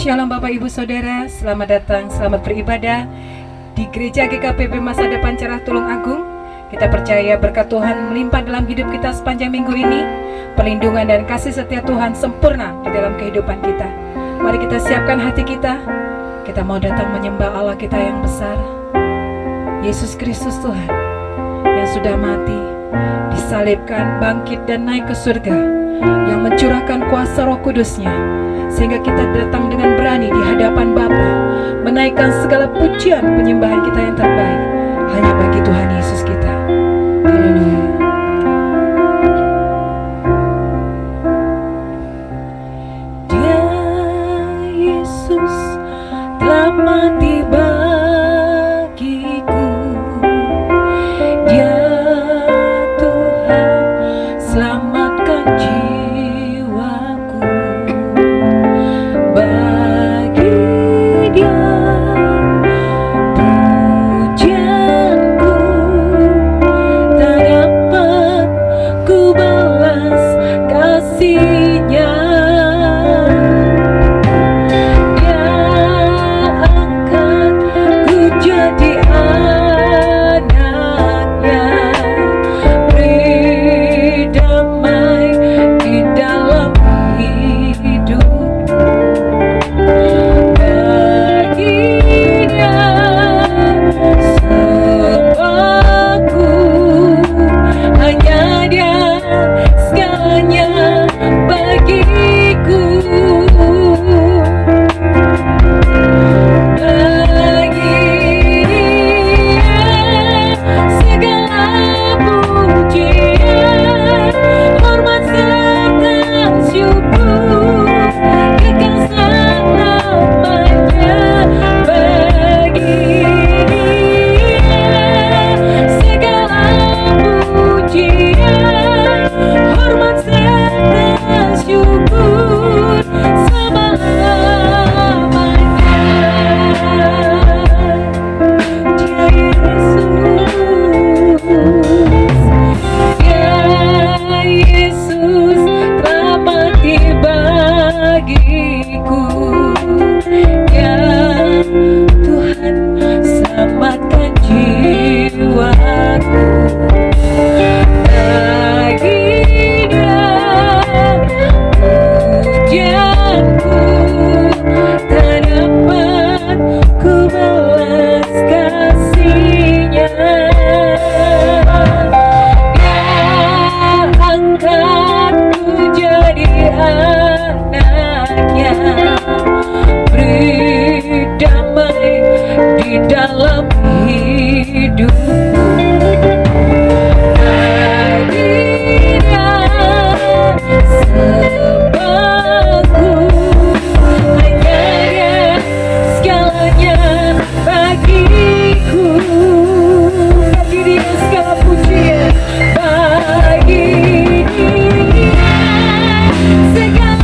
Shalom Bapak Ibu Saudara, selamat datang, selamat beribadah di Gereja GKPB Masa Depan Cerah Tulung Agung. Kita percaya berkat Tuhan melimpah dalam hidup kita sepanjang minggu ini. Perlindungan dan kasih setia Tuhan sempurna di dalam kehidupan kita. Mari kita siapkan hati kita. Kita mau datang menyembah Allah kita yang besar, Yesus Kristus Tuhan, yang sudah mati, disalibkan, bangkit dan naik ke surga, yang mencurahkan kuasa Roh Kudus-Nya, sehingga kita datang dengan berani di hadapan Bapa, menaikkan segala pujian penyembahan kita yang terbaik hanya bagi Tuhan Yesus kita. Haleluya. Dia Yesus telah mati bagiku. Dia Tuhan selamatkan jiwaku. Bagi Dia pujianku tak dapat ku balas kasih-Nya. Dia angkat ku jadi anaknya, beri damai di dalam hidupku. Bagi Dia sepaku, hanya Dia segalanya bagiku. Bagi Dia segala pujian, hormat serta syukur, kekal selamanya. Bagi Dia segala pujian, hormat serta syukur selama-lamanya. Dia Yesus telah mati bagiku. Ya Tuhan, selamatkan jiwaku. Bagi Dia pujianku tak dapat ku balas kasih-Nya. Dia angkatku jadi anaknya, beri damai di dalam hidupku. Bagi Dia sepaku, hanya Dia segalanya bagiku. Bagi Dia segala pujian, bagi Dia segala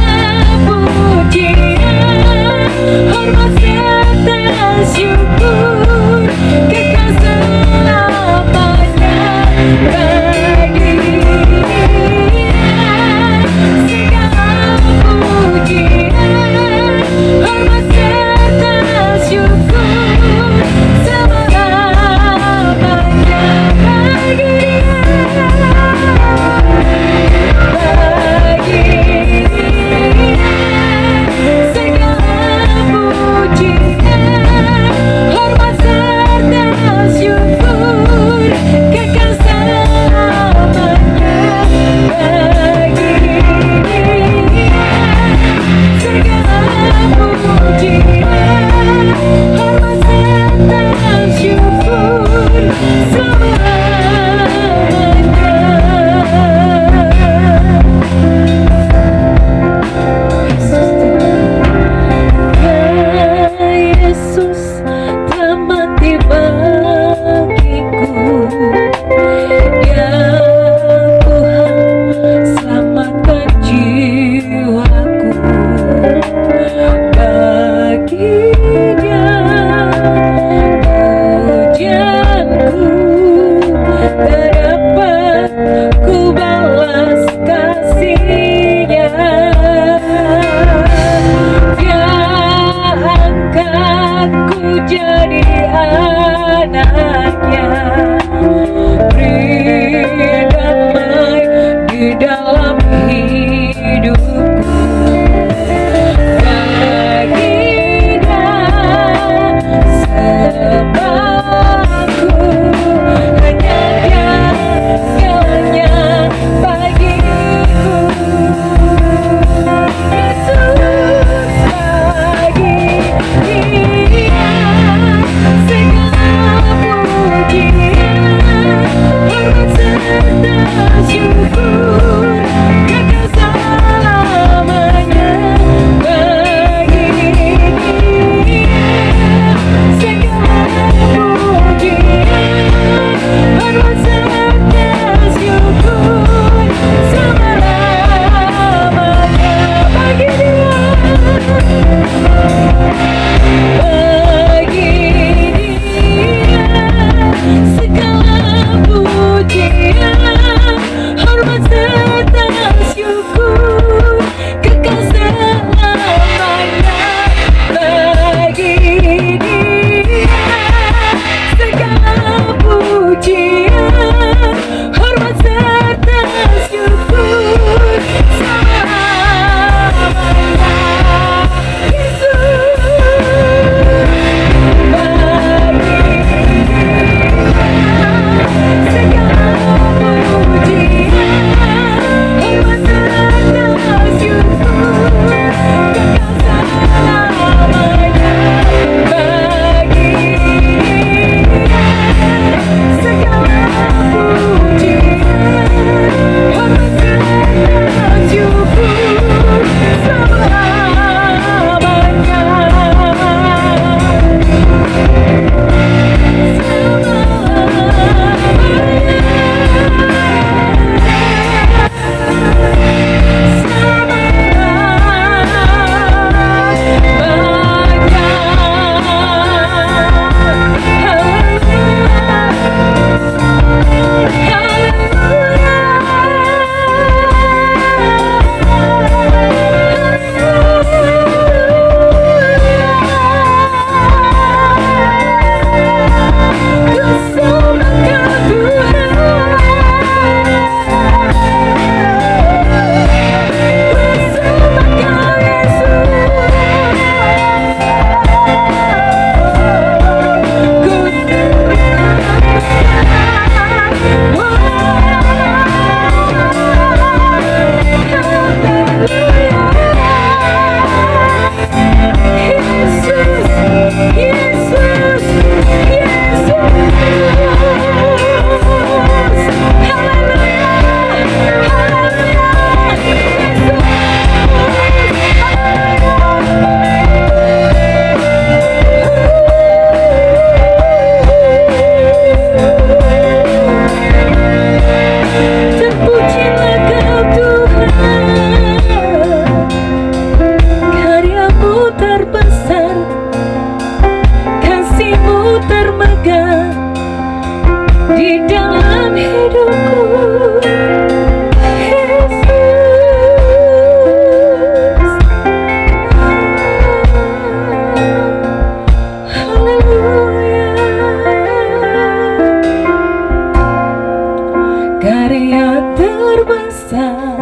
terbesar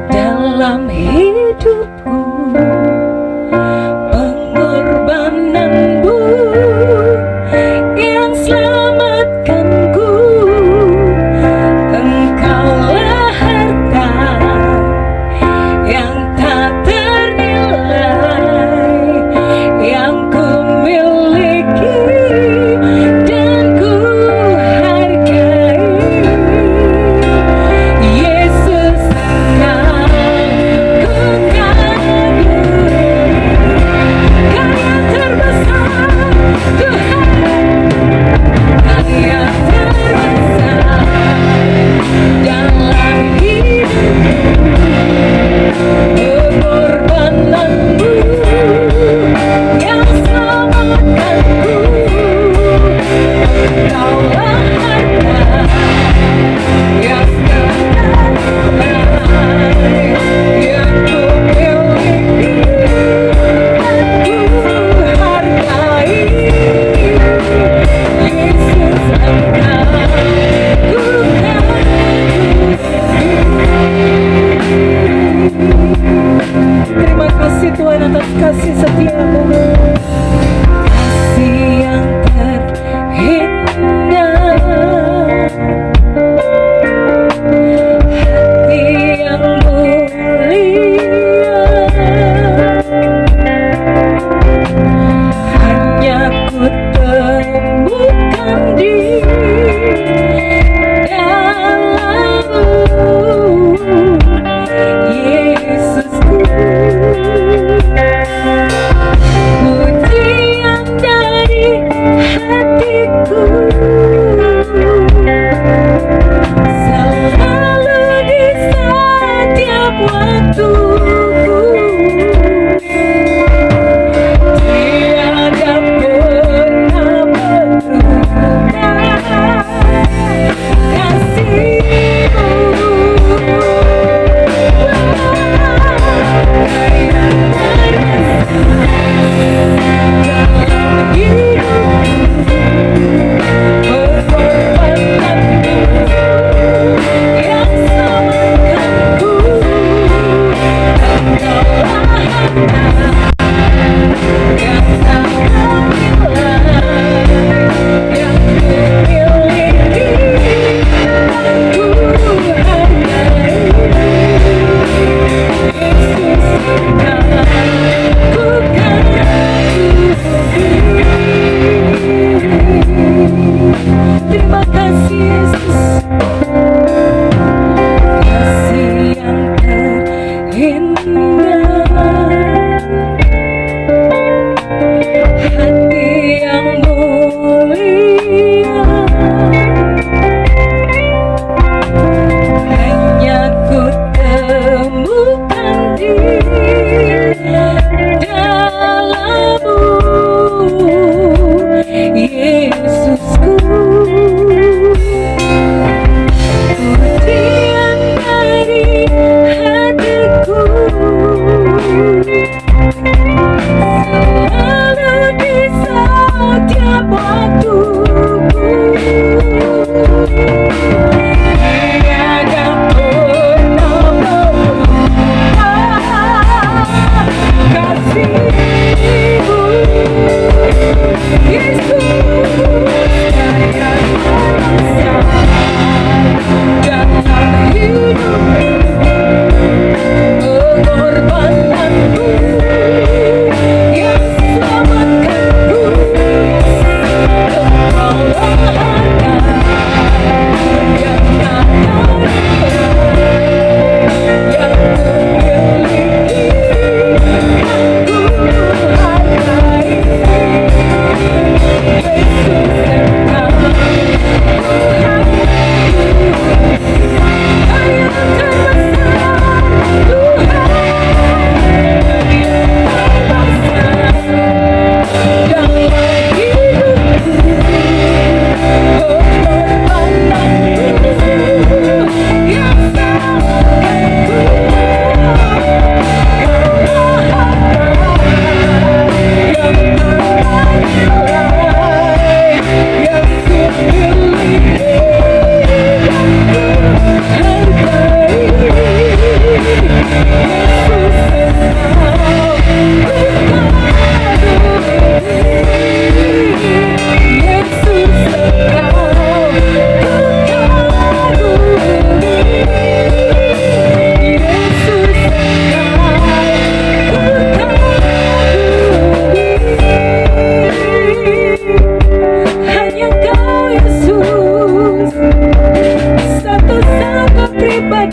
dalam hidupku, pengorbananmu yang selamatkanku. Engkaulah harta yang tak ternilai yang ku miliki dan ku hargai. Yesus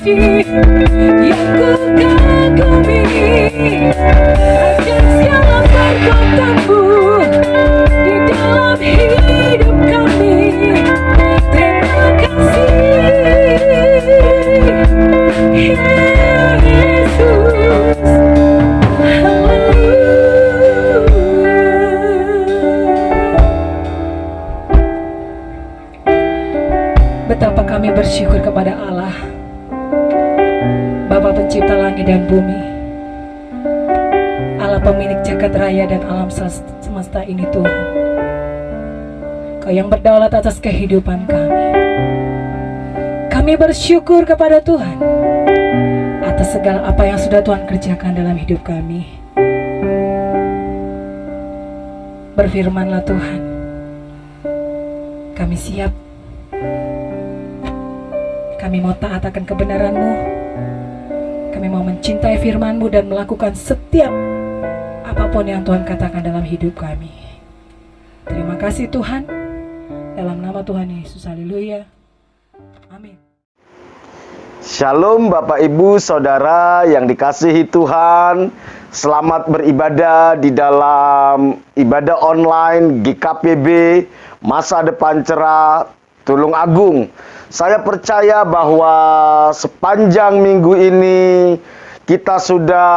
yang ku kagumi, akan segala perbuatanmu di dalam hidup kami. Terima kasih Yesus, haleluya. Betapa kami bersyukur kepada Allah, Bapa pencipta langit dan bumi, Allah pemilik jagat raya dan alam semesta ini Tuhan. Kau yang berdaulat atas kehidupan kami. Kami bersyukur kepada Tuhan atas segala apa yang sudah Tuhan kerjakan dalam hidup kami. Berfirmanlah Tuhan, kami siap. Kami mau taat akan kebenaran-Mu. Kami mau mencintai firman-Mu dan melakukan setiap apapun yang Tuhan katakan dalam hidup kami. Terima kasih Tuhan. Dalam nama Tuhan Yesus, haleluya. Amin. Shalom Bapak Ibu Saudara yang dikasihi Tuhan. Selamat beribadah di dalam ibadah online GKPB Masa Depan Cerah Tulung Agung. Saya percaya bahwa sepanjang minggu ini kita sudah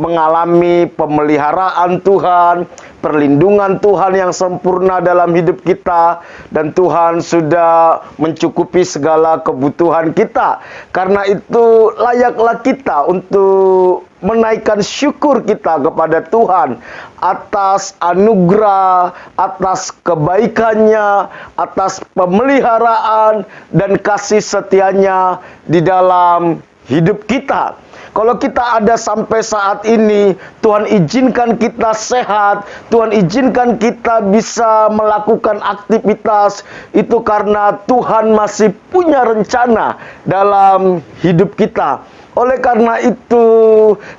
mengalami pemeliharaan Tuhan, perlindungan Tuhan yang sempurna dalam hidup kita, dan Tuhan sudah mencukupi segala kebutuhan kita. Karena itu layaklah kita untuk menaikkan syukur kita kepada Tuhan atas anugerah, atas kebaikannya, atas pemeliharaan dan kasih setianya di dalam hidup kita. Kalau kita ada sampai saat ini, Tuhan izinkan kita sehat, Tuhan izinkan kita bisa melakukan aktivitas, itu karena Tuhan masih punya rencana dalam hidup kita. Oleh karena itu,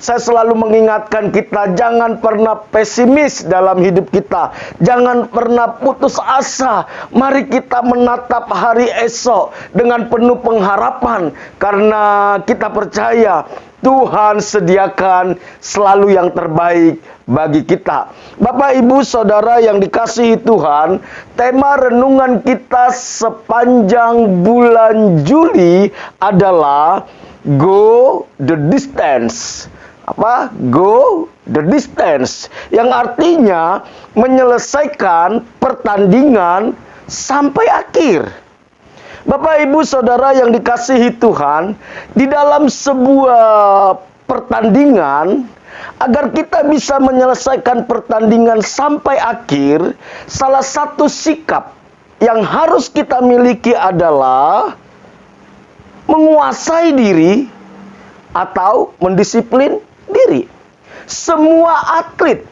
saya selalu mengingatkan kita, jangan pernah pesimis dalam hidup kita. Jangan pernah putus asa. Mari kita menatap hari esok dengan penuh pengharapan. Karena kita percaya Tuhan sediakan selalu yang terbaik bagi kita. Bapak, Ibu, Saudara yang dikasihi Tuhan, tema renungan kita sepanjang bulan Juli adalah Go the distance. Apa? Go the distance. Yang artinya menyelesaikan pertandingan sampai akhir. Bapak, Ibu, Saudara yang dikasihi Tuhan, di dalam sebuah pertandingan, agar kita bisa menyelesaikan pertandingan sampai akhir, salah satu sikap yang harus kita miliki adalah menguasai diri atau mendisiplin diri. Semua atlet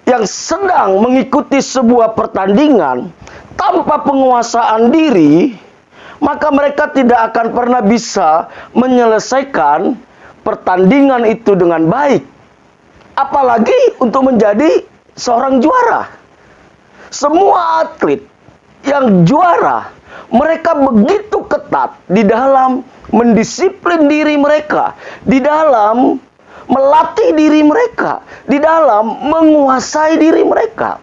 yang sedang mengikuti sebuah pertandingan tanpa penguasaan diri, maka mereka tidak akan pernah bisa menyelesaikan pertandingan itu dengan baik. Apalagi untuk menjadi seorang juara. Semua atlet yang juara, mereka begitu ketat di dalam mendisiplin diri mereka, di dalam melatih diri mereka, di dalam menguasai diri mereka.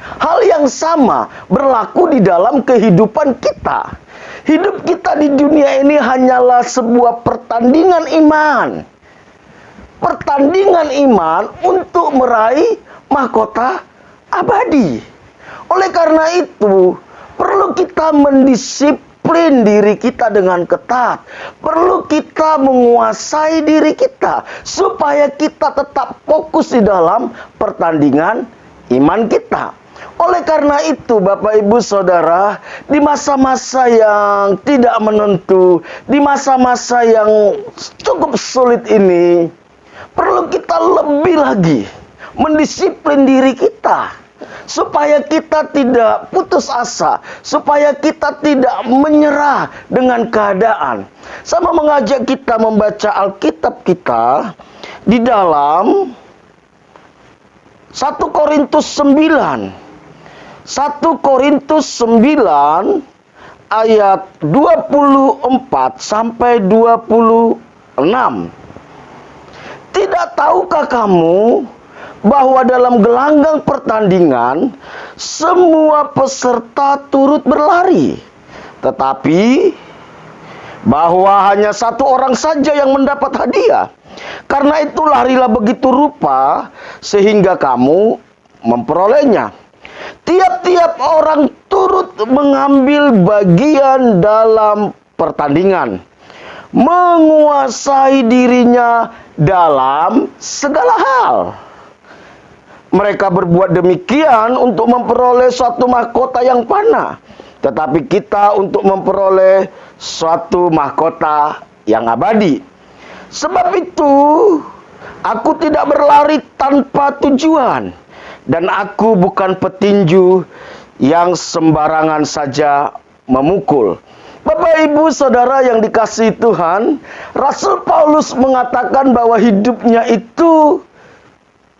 Hal yang sama berlaku di dalam kehidupan kita. Hidup kita di dunia ini hanyalah sebuah pertandingan iman. Pertandingan iman untuk meraih mahkota abadi. Oleh karena itu, perlu kita mendisiplin diri kita dengan ketat. Perlu kita menguasai diri kita supaya kita tetap fokus di dalam pertandingan iman kita. Oleh karena itu, Bapak, Ibu, Saudara, di masa-masa yang tidak menentu, di masa-masa yang cukup sulit ini, perlu kita lebih lagi mendisiplin diri kita supaya kita tidak putus asa, supaya kita tidak menyerah dengan keadaan. Saya mau mengajak kita membaca Alkitab kita di dalam 1 Korintus 9. 1 Korintus 9 ayat 24 sampai 26. Tidak tahukah kamu bahwa dalam gelanggang pertandingan semua peserta turut berlari, tetapi bahwa hanya satu orang saja yang mendapat hadiah? Karena itu larilah begitu rupa sehingga kamu memperolehnya. Tiap-tiap orang turut mengambil bagian dalam pertandingan, menguasai dirinya dalam segala hal. Mereka berbuat demikian untuk memperoleh suatu mahkota yang fana, tetapi kita untuk memperoleh suatu mahkota yang abadi. Sebab itu, aku tidak berlari tanpa tujuan, dan aku bukan petinju yang sembarangan saja memukul. Bapak, Ibu, Saudara yang dikasihi Tuhan, Rasul Paulus mengatakan bahwa hidupnya itu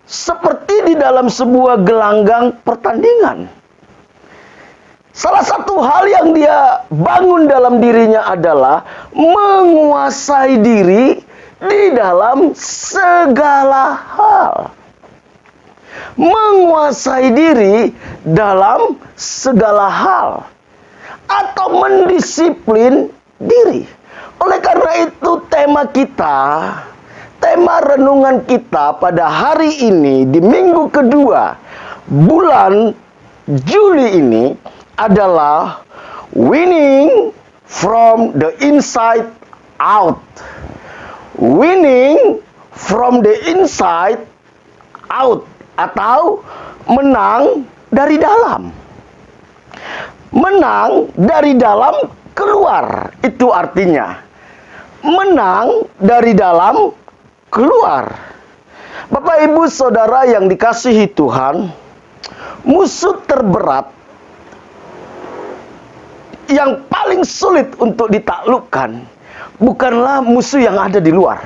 seperti di dalam sebuah gelanggang pertandingan. Salah satu hal yang dia bangun dalam dirinya adalah menguasai diri di dalam segala hal. Menguasai diri dalam segala hal, atau mendisiplin diri. Oleh karena itu tema renungan kita pada hari ini di minggu kedua bulan Juli ini adalah winning from the inside out. Winning from the inside out, atau menang dari dalam. Menang dari dalam keluar, itu artinya menang dari dalam keluar. Bapak, Ibu, Saudara yang dikasihi Tuhan, musuh terberat yang paling sulit untuk ditaklukkan bukanlah musuh yang ada di luar.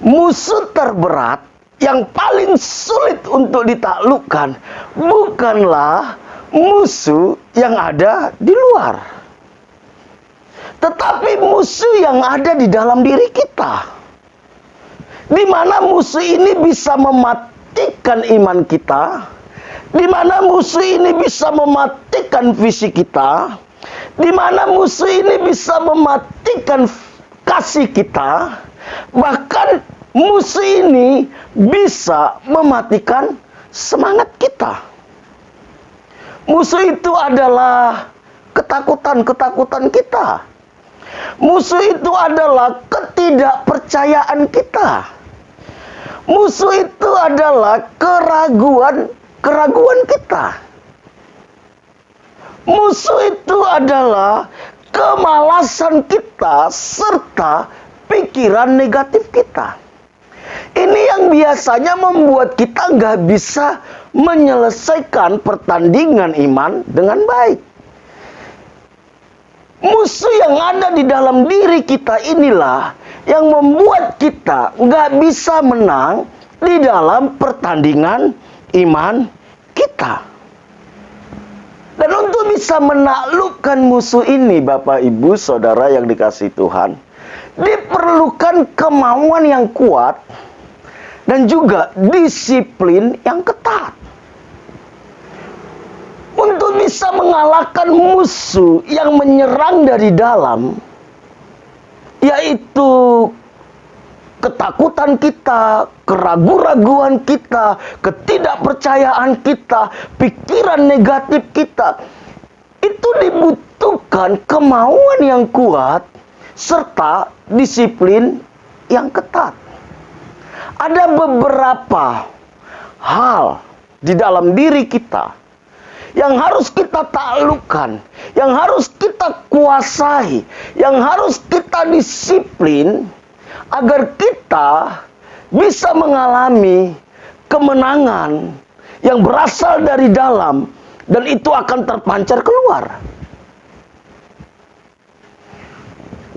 Musuh terberat yang paling sulit untuk ditaklukkan bukanlah musuh yang ada di luar, tetapi musuh yang ada di dalam diri kita, di mana musuh ini bisa mematikan iman kita, di mana musuh ini bisa mematikan visi kita, di mana musuh ini bisa mematikan kasih kita, bahkan musuh ini bisa mematikan semangat kita. Musuh itu adalah ketakutan-ketakutan kita. Musuh itu adalah ketidakpercayaan kita. Musuh itu adalah keraguan kita. Musuh itu adalah kemalasan kita serta pikiran negatif kita. Ini yang biasanya membuat kita nggak bisa menyelesaikan pertandingan iman dengan baik. Musuh yang ada di dalam diri kita inilah yang membuat kita nggak bisa menang di dalam pertandingan iman kita. Dan untuk bisa menaklukkan musuh ini, Bapak, Ibu, Saudara yang dikasihi Tuhan, diperlukan kemauan yang kuat dan juga disiplin yang ketat. Untuk bisa mengalahkan musuh yang menyerang dari dalam, yaitu ketakutan kita, keraguan-raguan kita, ketidakpercayaan kita, pikiran negatif kita, itu dibutuhkan kemauan yang kuat serta disiplin yang ketat. Ada beberapa hal di dalam diri kita yang harus kita taklukkan, yang harus kita kuasai, yang harus kita disiplin agar kita bisa mengalami kemenangan yang berasal dari dalam dan itu akan terpancar keluar.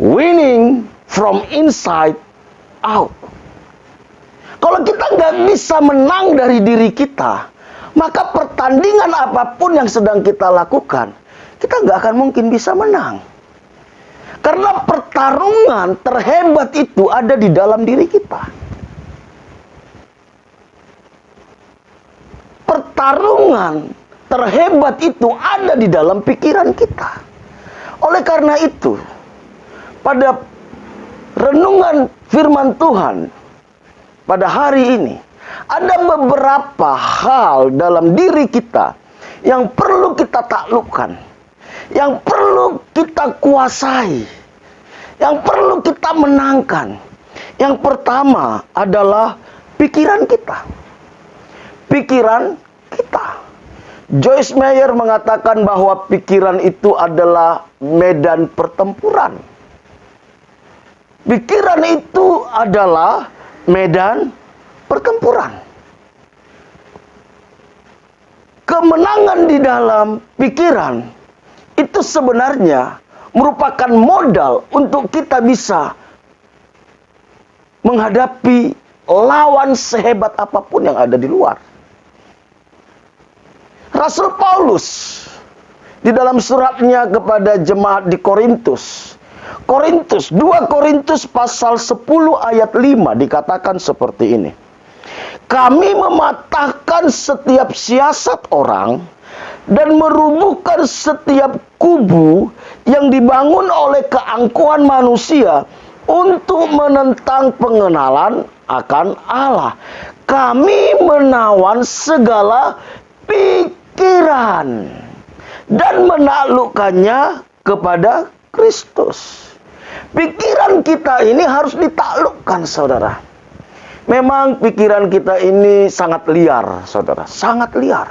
Winning from inside out. Kalau kita nggak bisa menang dari diri kita, maka pertandingan apapun yang sedang kita lakukan, kita nggak akan mungkin bisa menang. Karena pertarungan terhebat itu ada di dalam diri kita. Pertarungan terhebat itu ada di dalam pikiran kita. Oleh karena itu, pada renungan firman Tuhan pada hari ini, ada beberapa hal dalam diri kita yang perlu kita taklukkan, yang perlu kita kuasai, yang perlu kita menangkan. Yang pertama adalah pikiran kita. Pikiran kita. Joyce Meyer mengatakan bahwa pikiran itu adalah medan pertempuran. Pikiran itu adalah medan pertempuran. Kemenangan di dalam pikiran itu sebenarnya merupakan modal untuk kita bisa menghadapi lawan sehebat apapun yang ada di luar. Rasul Paulus di dalam suratnya kepada jemaat di Korintus, 2 Korintus pasal 10 ayat 5 dikatakan seperti ini. Kami mematahkan setiap siasat orang dan merubuhkan setiap kubu yang dibangun oleh keangkuhan manusia untuk menentang pengenalan akan Allah. Kami menawan segala pikiran dan menaklukkannya kepada Kristus. Pikiran kita ini harus ditaklukkan, saudara. Memang pikiran kita ini sangat liar, saudara. Sangat liar.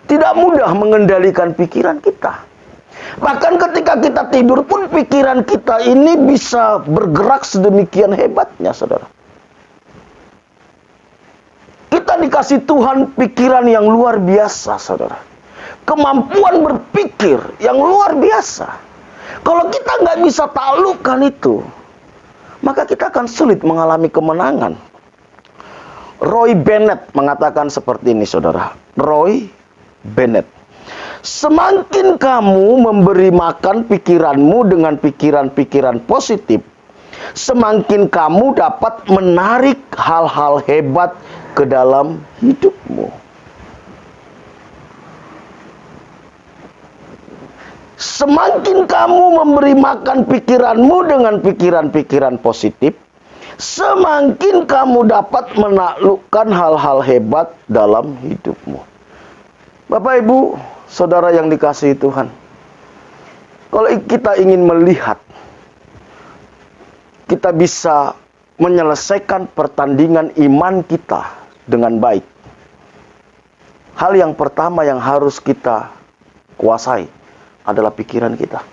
Tidak mudah mengendalikan pikiran kita. Bahkan ketika kita tidur pun pikiran kita ini bisa bergerak sedemikian hebatnya, saudara. Kita dikasih Tuhan pikiran yang luar biasa, saudara. Kemampuan berpikir yang luar biasa. Kalau kita nggak bisa taklukkan itu, maka kita akan sulit mengalami kemenangan. Roy Bennett mengatakan seperti ini, saudara. Roy Bennett. Semakin kamu memberi makan pikiranmu dengan pikiran-pikiran positif, semakin kamu dapat menarik hal-hal hebat ke dalam hidupmu. Semakin kamu memberi makan pikiranmu dengan pikiran-pikiran positif, semakin kamu dapat menaklukkan hal-hal hebat dalam hidupmu. Bapak, Ibu, saudara yang dikasihi Tuhan, kalau kita ingin melihat kita bisa menyelesaikan pertandingan iman kita dengan baik, hal yang pertama yang harus kita kuasai adalah pikiran kita.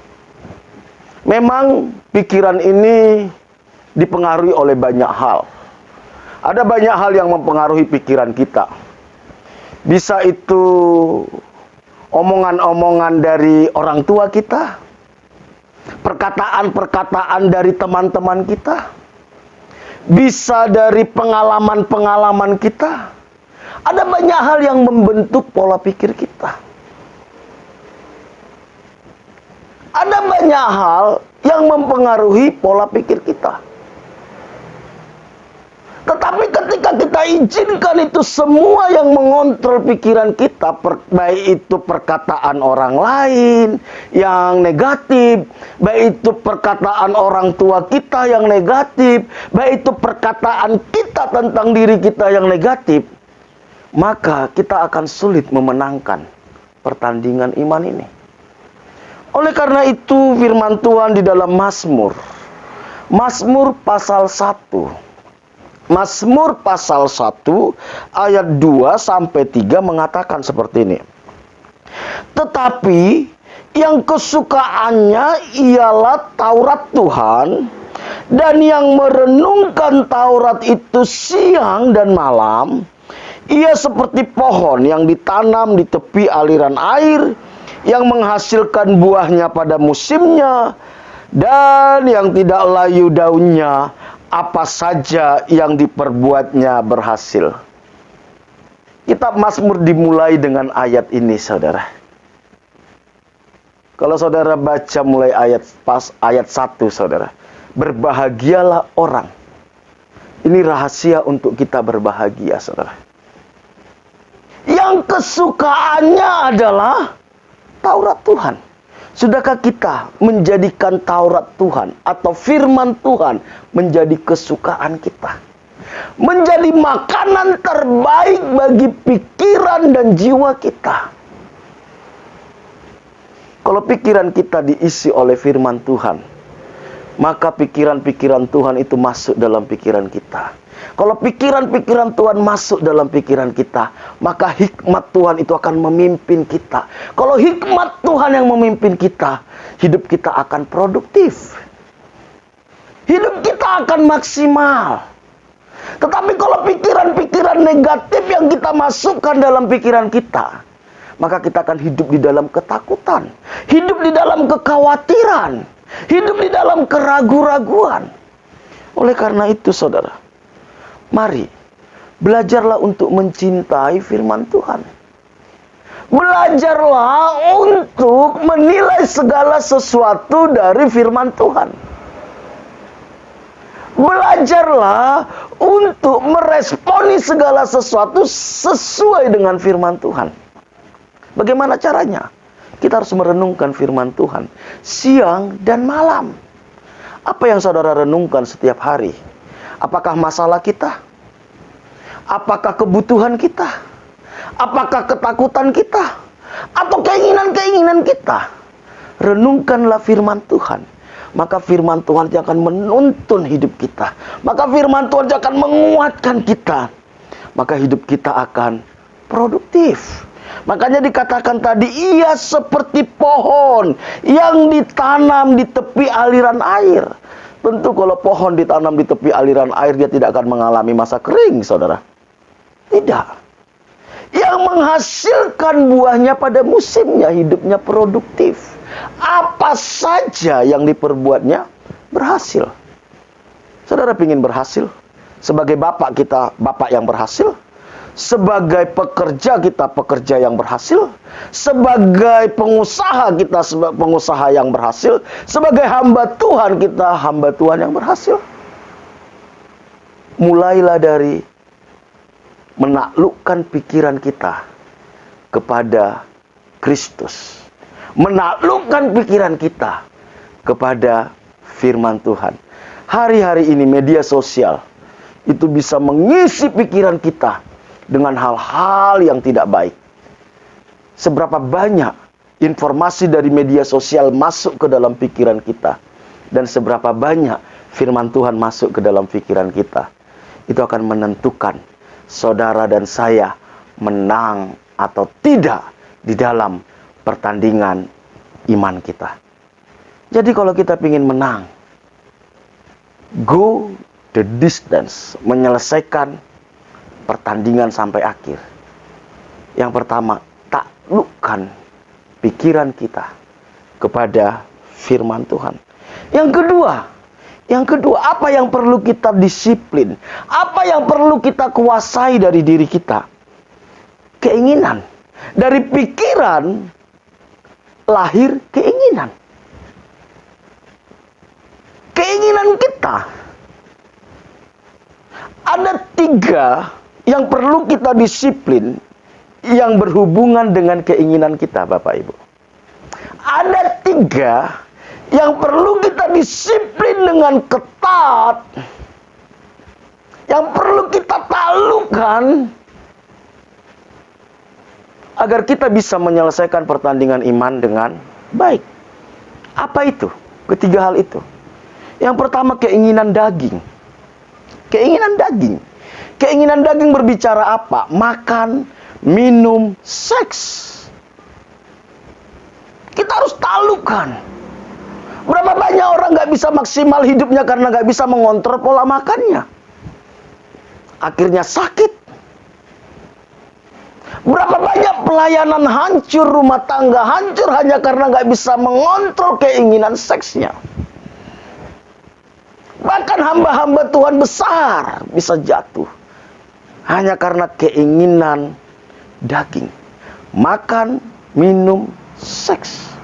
Memang pikiran ini dipengaruhi oleh banyak hal. Ada banyak hal yang mempengaruhi pikiran kita. Bisa itu omongan-omongan dari orang tua kita, perkataan-perkataan dari teman-teman kita, bisa dari pengalaman-pengalaman kita. Ada banyak hal yang membentuk pola pikir kita. Ada banyak hal yang mempengaruhi pola pikir kita. Tetapi ketika kita izinkan itu semua yang mengontrol pikiran kita, baik itu perkataan orang lain yang negatif, baik itu perkataan orang tua kita yang negatif, baik itu perkataan kita tentang diri kita yang negatif, maka kita akan sulit memenangkan pertandingan iman ini. Oleh karena itu firman Tuhan di dalam Mazmur pasal 1. Mazmur pasal 1 ayat 2 sampai 3 mengatakan seperti ini. Tetapi yang kesukaannya ialah Taurat Tuhan, dan yang merenungkan Taurat itu siang dan malam, ia seperti pohon yang ditanam di tepi aliran air, yang menghasilkan buahnya pada musimnya, dan yang tidak layu daunnya, apa saja yang diperbuatnya berhasil. Kitab Mazmur dimulai dengan ayat ini, saudara. Kalau saudara baca mulai ayat 1, saudara. Berbahagialah orang. Ini rahasia untuk kita berbahagia, saudara. Yang kesukaannya adalah Taurat Tuhan. Sudahkah kita menjadikan Taurat Tuhan atau firman Tuhan menjadi kesukaan kita? Menjadi makanan terbaik bagi pikiran dan jiwa kita. Kalau pikiran kita diisi oleh firman Tuhan, maka pikiran-pikiran Tuhan itu masuk dalam pikiran kita. Kalau pikiran-pikiran Tuhan masuk dalam pikiran kita, maka hikmat Tuhan itu akan memimpin kita. Kalau hikmat Tuhan yang memimpin kita, hidup kita akan produktif. Hidup kita akan maksimal. Tetapi kalau pikiran-pikiran negatif yang kita masukkan dalam pikiran kita, maka kita akan hidup di dalam ketakutan, hidup di dalam kekhawatiran, hidup di dalam keraguan-raguan. Oleh karena itu, saudara, mari belajarlah untuk mencintai firman Tuhan. Belajarlah untuk menilai segala sesuatu dari firman Tuhan. Belajarlah untuk meresponi segala sesuatu sesuai dengan firman Tuhan. Bagaimana caranya? Kita harus merenungkan firman Tuhan siang dan malam. Apa yang saudara renungkan setiap hari? Apakah masalah kita? Apakah kebutuhan kita? Apakah ketakutan kita? Atau keinginan-keinginan kita? Renungkanlah firman Tuhan. Maka firman Tuhan akan menuntun hidup kita. Maka firman Tuhan akan menguatkan kita. Maka hidup kita akan produktif. Makanya dikatakan tadi, ia seperti pohon yang ditanam di tepi aliran air. Tentu kalau pohon ditanam di tepi aliran air, dia tidak akan mengalami masa kering, saudara. Tidak. Yang menghasilkan buahnya pada musimnya, hidupnya produktif. Apa saja yang diperbuatnya berhasil. Saudara ingin berhasil? Sebagai bapak kita, bapak yang berhasil. Sebagai pekerja kita, pekerja yang berhasil. Sebagai pengusaha kita, sebagai pengusaha yang berhasil. Sebagai hamba Tuhan kita, hamba Tuhan yang berhasil. Mulailah dari menaklukkan pikiran kita kepada Kristus. Menaklukkan pikiran kita kepada firman Tuhan. Hari-hari ini media sosial itu bisa mengisi pikiran kita dengan hal-hal yang tidak baik. Seberapa banyak informasi dari media sosial masuk ke dalam pikiran kita, dan seberapa banyak firman Tuhan masuk ke dalam pikiran kita, itu akan menentukan saudara dan saya menang atau tidak di dalam pertandingan iman kita. Jadi kalau kita ingin menang, go the distance, menyelesaikan pertandingan sampai akhir. Yang pertama, taklukkan pikiran kita kepada firman Tuhan. Yang kedua, apa yang perlu kita disiplin? Apa yang perlu kita kuasai dari diri kita? Keinginan. Dari pikiran lahir keinginan. Keinginan kita. Ada 3 yang perlu kita disiplin yang berhubungan dengan keinginan kita, Bapak Ibu. Ada 3 yang perlu kita disiplin dengan ketat, yang perlu kita taklukkan agar kita bisa menyelesaikan pertandingan iman dengan baik. Apa itu? Ketiga hal itu. Yang pertama, keinginan daging. Keinginan daging. Keinginan daging berbicara apa? Makan, minum, seks. Kita harus taklukkan. Berapa banyak orang gak bisa maksimal hidupnya karena gak bisa mengontrol pola makannya. Akhirnya sakit. Berapa banyak pelayanan hancur, rumah tangga hancur hanya karena gak bisa mengontrol keinginan seksnya. Bahkan hamba-hamba Tuhan besar bisa jatuh hanya karena keinginan daging. Makan, minum, seks.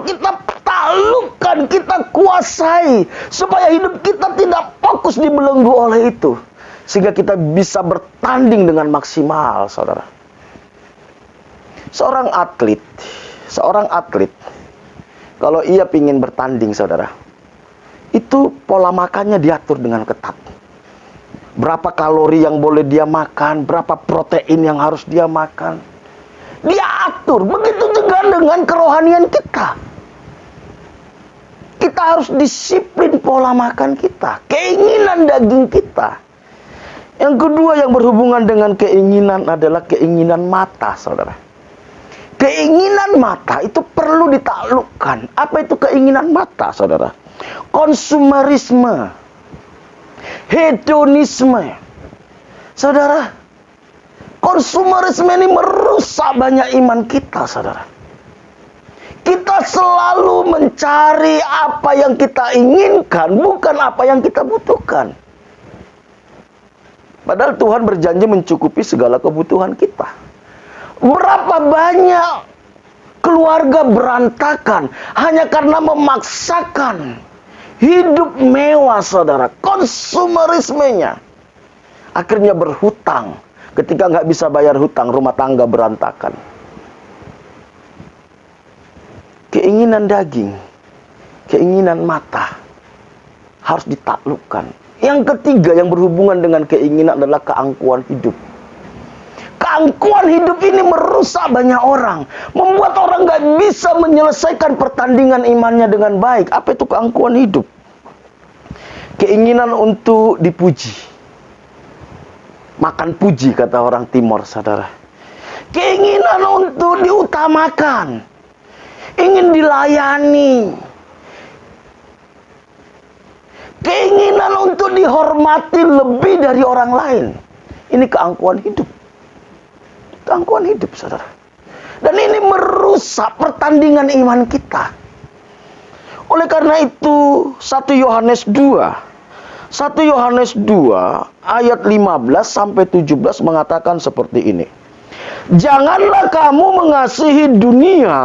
kita taklukkan, kita kuasai, supaya hidup kita tidak fokus dibelenggu oleh itu, sehingga kita bisa bertanding dengan maksimal, saudara. Seorang atlet, kalau ia ingin bertanding, saudara, itu pola makannya diatur dengan ketat. Berapa kalori yang boleh dia makan, berapa protein yang harus dia makan, dia atur. Begitu juga dengan kerohanian kita. Kita harus disiplin pola makan kita, keinginan daging kita. Yang kedua yang berhubungan dengan keinginan adalah keinginan mata, saudara. Keinginan mata itu perlu ditaklukkan. Apa itu keinginan mata, saudara? Konsumerisme, hedonisme. Saudara, konsumerisme ini merusak banyak iman kita, saudara. Kita selalu mencari apa yang kita inginkan, bukan apa yang kita butuhkan. Padahal Tuhan berjanji mencukupi segala kebutuhan kita. Berapa banyak keluarga berantakan hanya karena memaksakan hidup mewah, saudara. Konsumerismenya. Akhirnya berhutang. Ketika nggak bisa bayar hutang, rumah tangga berantakan. Keinginan daging, keinginan mata harus ditaklukkan. Yang ketiga yang berhubungan dengan keinginan adalah keangkuhan hidup. Keangkuhan hidup ini merusak banyak orang, membuat orang nggak bisa menyelesaikan pertandingan imannya dengan baik. Apa itu keangkuhan hidup? Keinginan untuk dipuji, makan puji kata orang Timur, saudara. Keinginan untuk diutamakan, ingin dilayani, keinginan untuk dihormati lebih dari orang lain. Ini keangkuhan hidup. Keangkuhan hidup, saudara. Dan ini merusak pertandingan iman kita. Oleh karena itu 1 Yohanes 2 ayat 15 sampai 17 mengatakan seperti ini. Janganlah kamu mengasihi dunia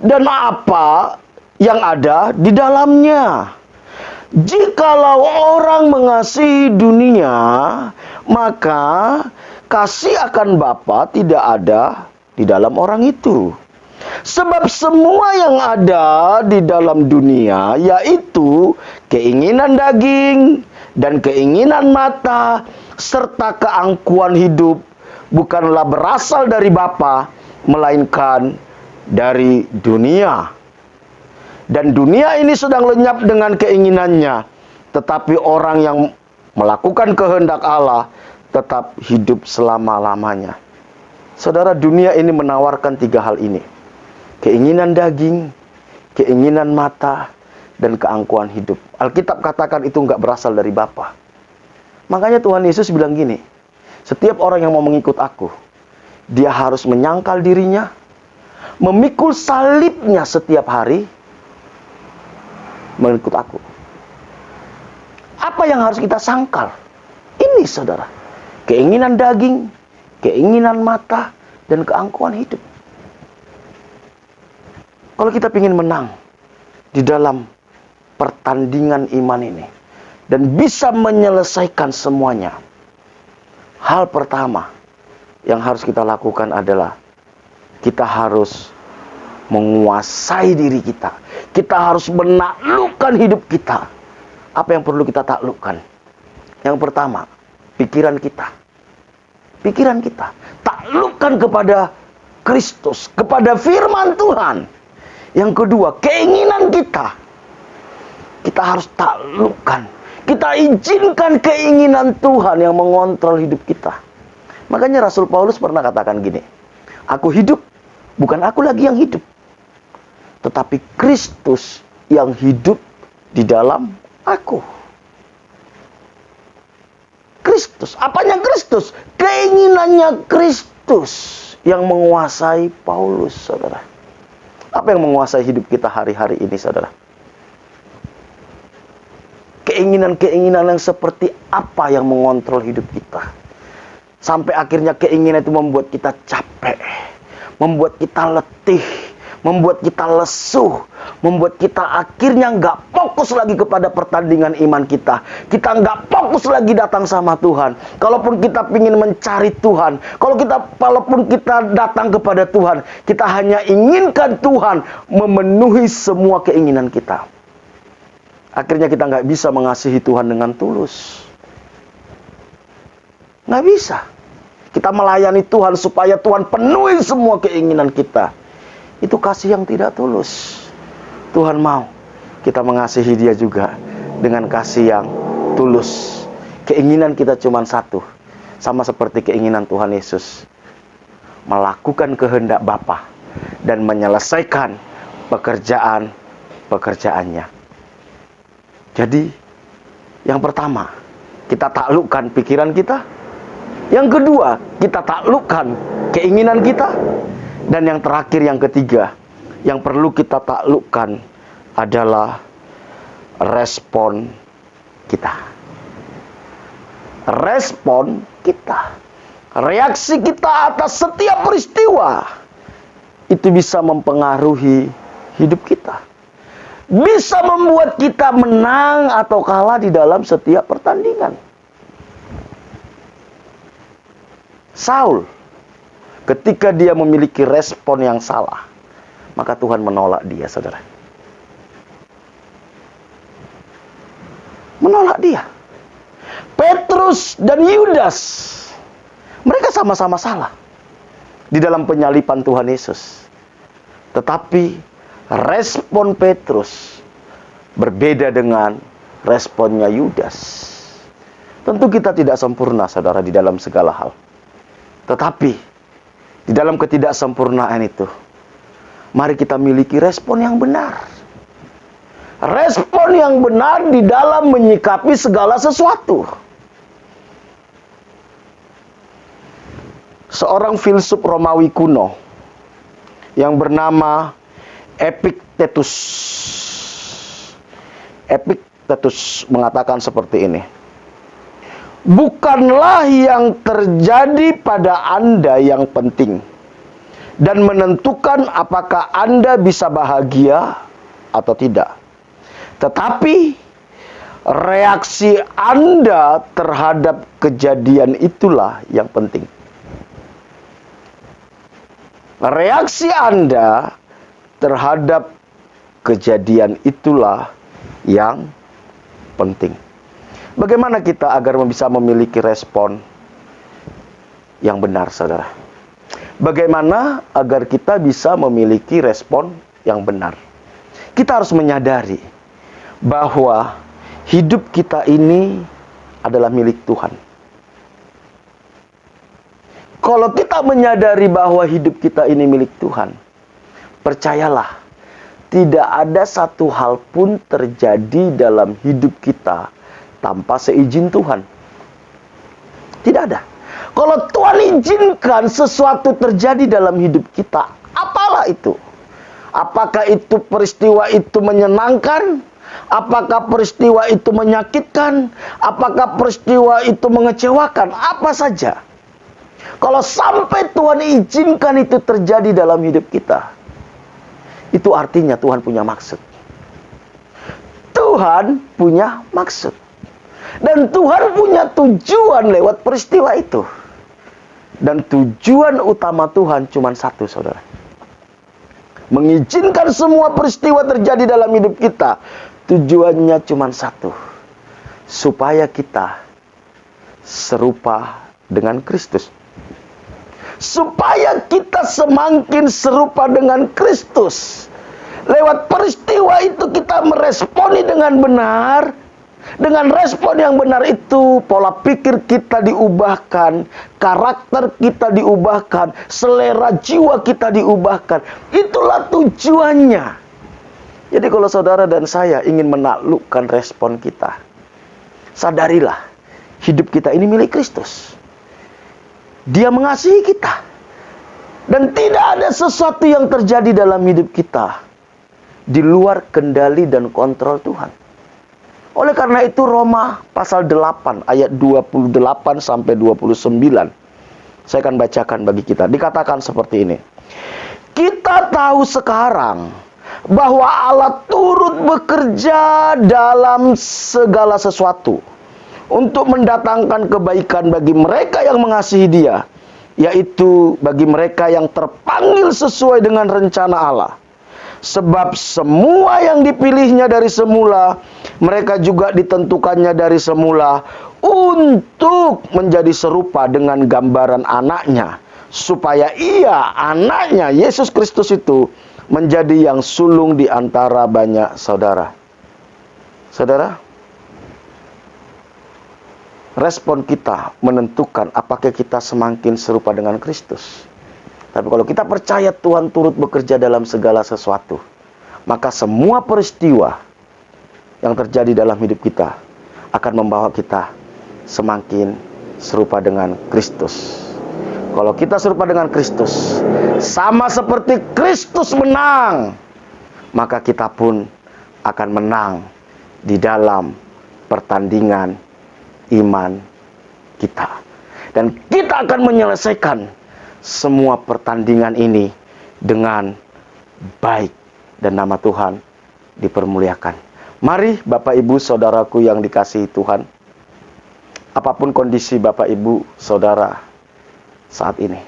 dan apa yang ada di dalamnya. Jikalau orang mengasihi dunia, maka kasih akan Bapa tidak ada di dalam orang itu. Sebab semua yang ada di dalam dunia, yaitu keinginan daging dan keinginan mata, serta keangkuhan hidup, bukanlah berasal dari Bapa, melainkan dari dunia. Dan dunia ini sedang lenyap dengan keinginannya, tetapi orang yang melakukan kehendak Allah tetap hidup selama-lamanya. Saudara, dunia ini menawarkan 3 hal ini. Keinginan daging, keinginan mata, dan keangkuhan hidup. Alkitab katakan itu nggak berasal dari Bapa. Makanya Tuhan Yesus bilang gini, setiap orang yang mau mengikut aku, dia harus menyangkal dirinya, memikul salibnya setiap hari, mengikut aku. Apa yang harus kita sangkal? Ini, saudara. Keinginan daging, keinginan mata, dan keangkuhan hidup. Kalau kita ingin menang di dalam pertandingan iman ini dan bisa menyelesaikan semuanya, hal pertama yang harus kita lakukan adalah kita harus menguasai diri kita. Kita harus menaklukkan hidup kita. Apa yang perlu kita taklukkan? Yang pertama, pikiran kita. Pikiran kita. Taklukkan kepada Kristus, kepada firman Tuhan. Yang kedua, keinginan kita. Kita harus taklukkan. Kita izinkan keinginan Tuhan yang mengontrol hidup kita. Makanya Rasul Paulus pernah katakan gini, aku hidup, bukan aku lagi yang hidup, tetapi Kristus yang hidup di dalam aku. Kristus. Apanya Kristus? Keinginannya Kristus yang menguasai Paulus, saudara. Apa yang menguasai hidup kita hari-hari ini, saudara? Keinginan-keinginan yang seperti apa yang mengontrol hidup kita? Sampai akhirnya keinginan itu membuat kita capek, membuat kita letih, membuat kita lesuh, membuat kita akhirnya nggak fokus lagi kepada pertandingan iman kita. Kita nggak fokus lagi datang sama Tuhan. Kalaupun kita ingin mencari Tuhan, walaupun kita datang kepada Tuhan, kita hanya inginkan Tuhan memenuhi semua keinginan kita. Akhirnya kita nggak bisa mengasihi Tuhan dengan tulus. Nggak bisa. Kita melayani Tuhan supaya Tuhan penuhi semua keinginan kita. Itu kasih yang tidak tulus. Tuhan mau kita mengasihi Dia juga dengan kasih yang tulus. Keinginan kita cuma satu. Sama seperti keinginan Tuhan Yesus. Melakukan kehendak Bapa dan menyelesaikan pekerjaannya. Jadi, yang pertama, kita taklukkan pikiran kita. Yang kedua, kita taklukkan keinginan kita. Dan yang terakhir, yang ketiga, yang perlu kita taklukkan adalah respon kita. Respon kita. Reaksi kita atas setiap peristiwa itu bisa mempengaruhi hidup kita. Bisa membuat kita menang atau kalah di dalam setiap pertandingan. Saul, ketika dia memiliki respon yang salah, maka Tuhan menolak dia, saudara. Menolak dia. Petrus dan Yudas, mereka sama-sama salah di dalam penyalipan Tuhan Yesus. Tetapi respon Petrus berbeda dengan responnya Yudas. Tentu kita tidak sempurna, saudara, di dalam segala hal. Tetapi di dalam ketidaksempurnaan itu, mari kita miliki respon yang benar. Respon yang benar di dalam menyikapi segala sesuatu. Seorang filsuf Romawi kuno yang bernama Epictetus mengatakan seperti ini. Bukanlah yang terjadi pada Anda yang penting dan menentukan apakah Anda bisa bahagia atau tidak. Tetapi reaksi Anda terhadap kejadian itulah yang penting. Reaksi Anda terhadap kejadian itulah yang penting. Bagaimana kita agar bisa memiliki respon yang benar, saudara? Bagaimana agar kita bisa memiliki respon yang benar? Kita harus menyadari bahwa hidup kita ini adalah milik Tuhan. Kalau kita menyadari bahwa hidup kita ini milik Tuhan, percayalah, tidak ada satu hal pun terjadi dalam hidup kita tanpa seizin Tuhan. Tidak ada. Kalau Tuhan izinkan sesuatu terjadi dalam hidup kita, apalah itu? Apakah itu peristiwa itu menyenangkan? Apakah peristiwa itu menyakitkan? Apakah peristiwa itu mengecewakan? Apa saja. Kalau sampai Tuhan izinkan itu terjadi dalam hidup kita, itu artinya Tuhan punya maksud. Tuhan punya maksud. Dan Tuhan punya tujuan lewat peristiwa itu. Dan tujuan utama Tuhan cuma satu, saudara. Mengizinkan semua peristiwa terjadi dalam hidup kita. Tujuannya cuma satu. Supaya kita serupa dengan Kristus. Supaya kita semakin serupa dengan Kristus. Lewat peristiwa itu kita meresponi dengan benar. Dengan respon yang benar itu, pola pikir kita diubahkan, karakter kita diubahkan, selera jiwa kita diubahkan. Itulah tujuannya. Jadi kalau saudara dan saya ingin menaklukkan respon kita, sadarilah, hidup kita ini milik Kristus. Dia mengasihi kita. Dan tidak ada sesuatu yang terjadi dalam hidup kita di luar kendali dan kontrol Tuhan. Oleh karena itu Roma pasal 8 ayat 28 sampai 29. Saya akan bacakan bagi kita. Dikatakan seperti ini. Kita tahu sekarang bahwa Allah turut bekerja dalam segala sesuatu untuk mendatangkan kebaikan bagi mereka yang mengasihi Dia, yaitu bagi mereka yang terpanggil sesuai dengan rencana Allah. Sebab semua yang dipilihnya dari semula, mereka juga ditentukannya dari semula untuk menjadi serupa dengan gambaran anaknya, supaya ia, anaknya, Yesus Kristus itu, menjadi yang sulung di antara banyak saudara. Saudara, respon kita menentukan apakah kita semakin serupa dengan Kristus. Tapi kalau kita percaya Tuhan turut bekerja dalam segala sesuatu, maka semua peristiwa yang terjadi dalam hidup kita akan membawa kita semakin serupa dengan Kristus. Kalau kita serupa dengan Kristus, sama seperti Kristus menang, maka kita pun akan menang di dalam pertandingan iman kita. Dan kita akan menyelesaikan semua pertandingan ini dengan baik, dan nama Tuhan dipermuliakan. Mari Bapak Ibu Saudaraku yang dikasihi Tuhan, apapun kondisi Bapak Ibu Saudara saat ini,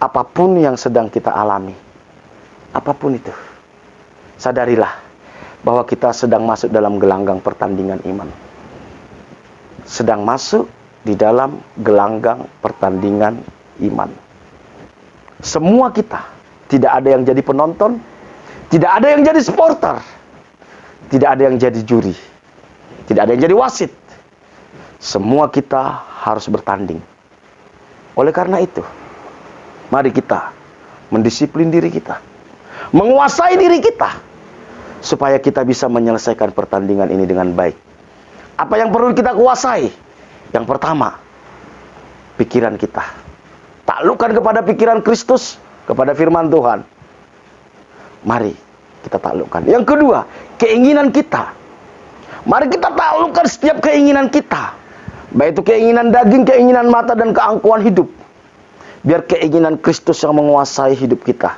apapun yang sedang kita alami, apapun itu, sadarilah bahwa kita sedang masuk dalam gelanggang pertandingan iman. Sedang masuk di dalam gelanggang pertandingan iman. Semua kita, tidak ada yang jadi penonton, tidak ada yang jadi supporter, tidak ada yang jadi juri, tidak ada yang jadi wasit. Semua kita harus bertanding. Oleh karena itu, mari kita mendisiplin diri kita, menguasai diri kita, supaya kita bisa menyelesaikan pertandingan ini dengan baik. Apa yang perlu kita kuasai? Yang pertama, pikiran kita. Taklukkan kepada pikiran Kristus, kepada firman Tuhan. Mari kita taklukkan. Yang kedua, keinginan kita. Mari kita taklukkan setiap keinginan kita. Baik itu keinginan daging, keinginan mata, dan keangkuhan hidup. Biar keinginan Kristus yang menguasai hidup kita.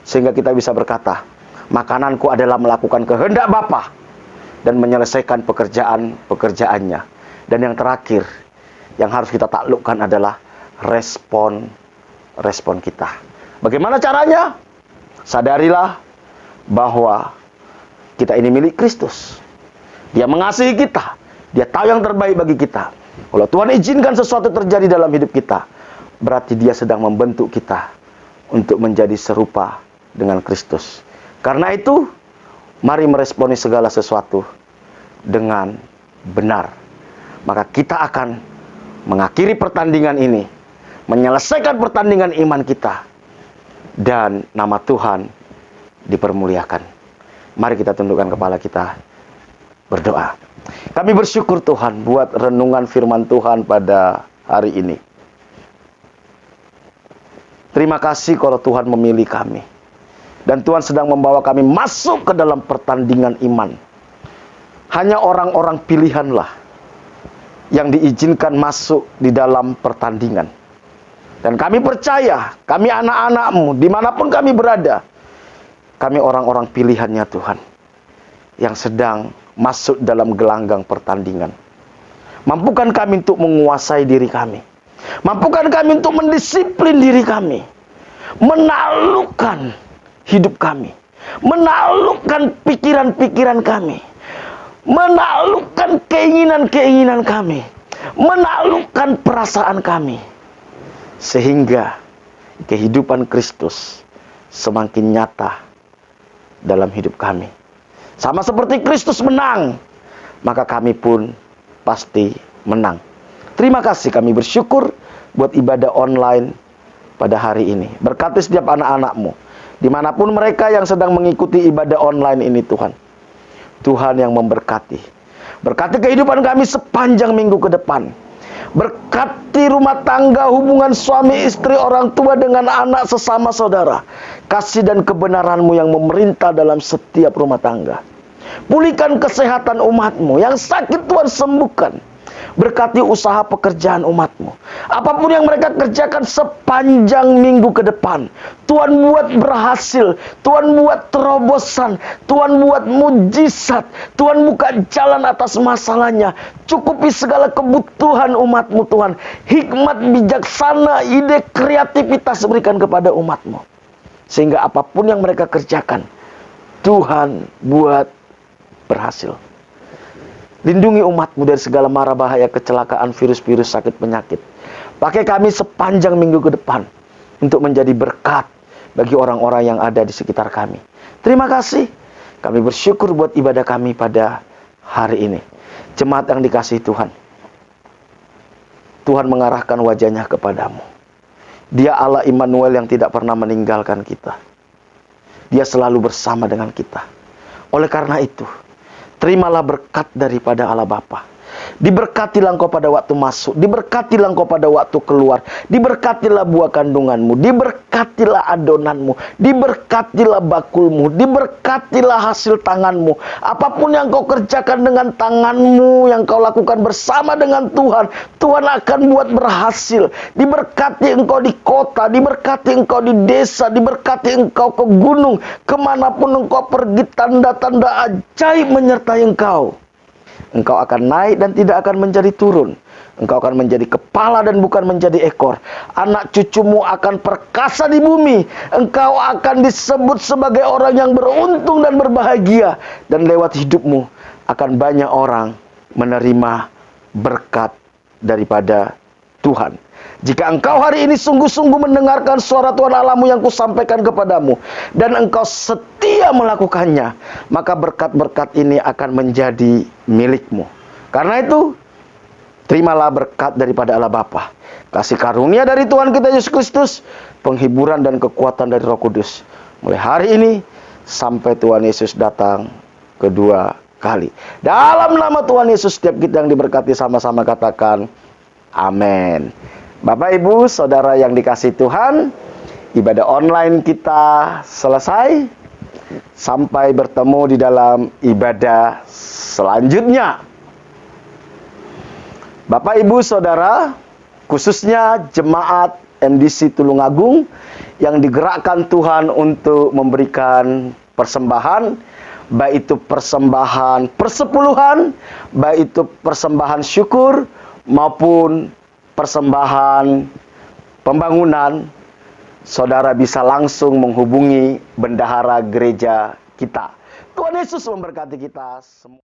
Sehingga kita bisa berkata, makananku adalah melakukan kehendak Bapa dan menyelesaikan pekerjaannya. Dan yang terakhir, yang harus kita taklukkan adalah respon kita. Bagaimana caranya? Sadarilah bahwa kita ini milik Kristus. Dia mengasihi kita. Dia tahu yang terbaik bagi kita. Kalau Tuhan izinkan sesuatu terjadi dalam hidup kita, berarti Dia sedang membentuk kita untuk menjadi serupa dengan Kristus. Karena itu, mari meresponi segala sesuatu dengan benar. Maka kita akan mengakhiri pertandingan ini, menyelesaikan pertandingan iman kita, dan nama Tuhan dipermuliakan. Mari kita tundukkan kepala kita, berdoa. Kami bersyukur Tuhan buat renungan firman Tuhan pada hari ini. Terima kasih kalau Tuhan memilih kami. Dan Tuhan sedang membawa kami masuk ke dalam pertandingan iman. Hanya orang-orang pilihanlah yang diizinkan masuk di dalam pertandingan. Dan kami percaya, kami anak-anak-Mu, dimanapun kami berada, kami orang-orang pilihannya Tuhan, yang sedang masuk dalam gelanggang pertandingan. Mampukan kami untuk menguasai diri kami. Mampukan kami untuk mendisiplin diri kami. Menaklukkan hidup kami. Menaklukkan pikiran-pikiran kami. Menaklukkan keinginan-keinginan kami. Menaklukkan perasaan kami. Sehingga kehidupan Kristus semakin nyata dalam hidup kami. Sama seperti Kristus menang, maka kami pun pasti menang. Terima kasih, kami bersyukur buat ibadah online pada hari ini. Berkati setiap anak-anak-Mu, dimanapun mereka yang sedang mengikuti ibadah online ini Tuhan. Tuhan yang memberkati. Berkati kehidupan kami sepanjang minggu ke depan. Berkati rumah tangga, hubungan suami istri, orang tua dengan anak, sesama saudara. Kasih dan kebenaran-Mu yang memerintah dalam setiap rumah tangga. Pulihkan kesehatan umat-Mu. Yang sakit Tuhan sembuhkan. Berkati usaha pekerjaan umat-Mu. Apapun yang mereka kerjakan sepanjang minggu ke depan, Tuhan buat berhasil, Tuhan buat terobosan, Tuhan buat mujizat, Tuhan buka jalan atas masalahnya. Cukupi segala kebutuhan umat-Mu Tuhan. Hikmat, bijaksana, ide, kreativitas berikan kepada umat-Mu. Sehingga apapun yang mereka kerjakan, Tuhan buat berhasil. Lindungi umat-Mu dari segala mara bahaya, kecelakaan, virus-virus, sakit, penyakit. Pakai kami sepanjang minggu ke depan untuk menjadi berkat bagi orang-orang yang ada di sekitar kami. Terima kasih. Kami bersyukur buat ibadah kami pada hari ini. Jemaat yang dikasihi Tuhan, Tuhan mengarahkan wajahnya kepadamu. Dia Allah Immanuel yang tidak pernah meninggalkan kita. Dia selalu bersama dengan kita. Oleh karena itu, terimalah berkat daripada Allah Bapa. Diberkatilah engkau pada waktu masuk, diberkatilah engkau pada waktu keluar, diberkatilah buah kandunganmu, diberkatilah adonanmu, diberkatilah bakulmu, diberkatilah hasil tanganmu. Apapun yang kau kerjakan dengan tanganmu, yang kau lakukan bersama dengan Tuhan, Tuhan akan buat berhasil. Diberkati engkau di kota, diberkati engkau di desa, diberkati engkau ke gunung, kemanapun engkau pergi, tanda-tanda ajaib menyertai engkau. Engkau akan naik dan tidak akan menjadi turun. Engkau akan menjadi kepala dan bukan menjadi ekor. Anak cucumu akan perkasa di bumi. Engkau akan disebut sebagai orang yang beruntung dan berbahagia. Dan lewat hidupmu akan banyak orang menerima berkat daripada Tuhan. Jika engkau hari ini sungguh-sungguh mendengarkan suara Tuhan Allahmu yang kusampaikan kepadamu, dan engkau setia melakukannya, maka berkat-berkat ini akan menjadi milikmu. Karena itu, terimalah berkat daripada Allah Bapa, kasih karunia dari Tuhan kita Yesus Kristus, penghiburan dan kekuatan dari Roh Kudus, mulai hari ini sampai Tuhan Yesus datang kedua kali. Dalam nama Tuhan Yesus, setiap kita yang diberkati sama-sama katakan amin. Bapak, Ibu, Saudara yang dikasihi Tuhan, ibadah online kita selesai. Sampai bertemu di dalam ibadah selanjutnya. Bapak, Ibu, Saudara, khususnya jemaat MDC Tulungagung yang digerakkan Tuhan untuk memberikan persembahan, baik itu persembahan persepuluhan, baik itu persembahan syukur, maupun persembahan pembangunan, saudara bisa langsung menghubungi bendahara gereja kita. Tuhan Yesus memberkati kita semua.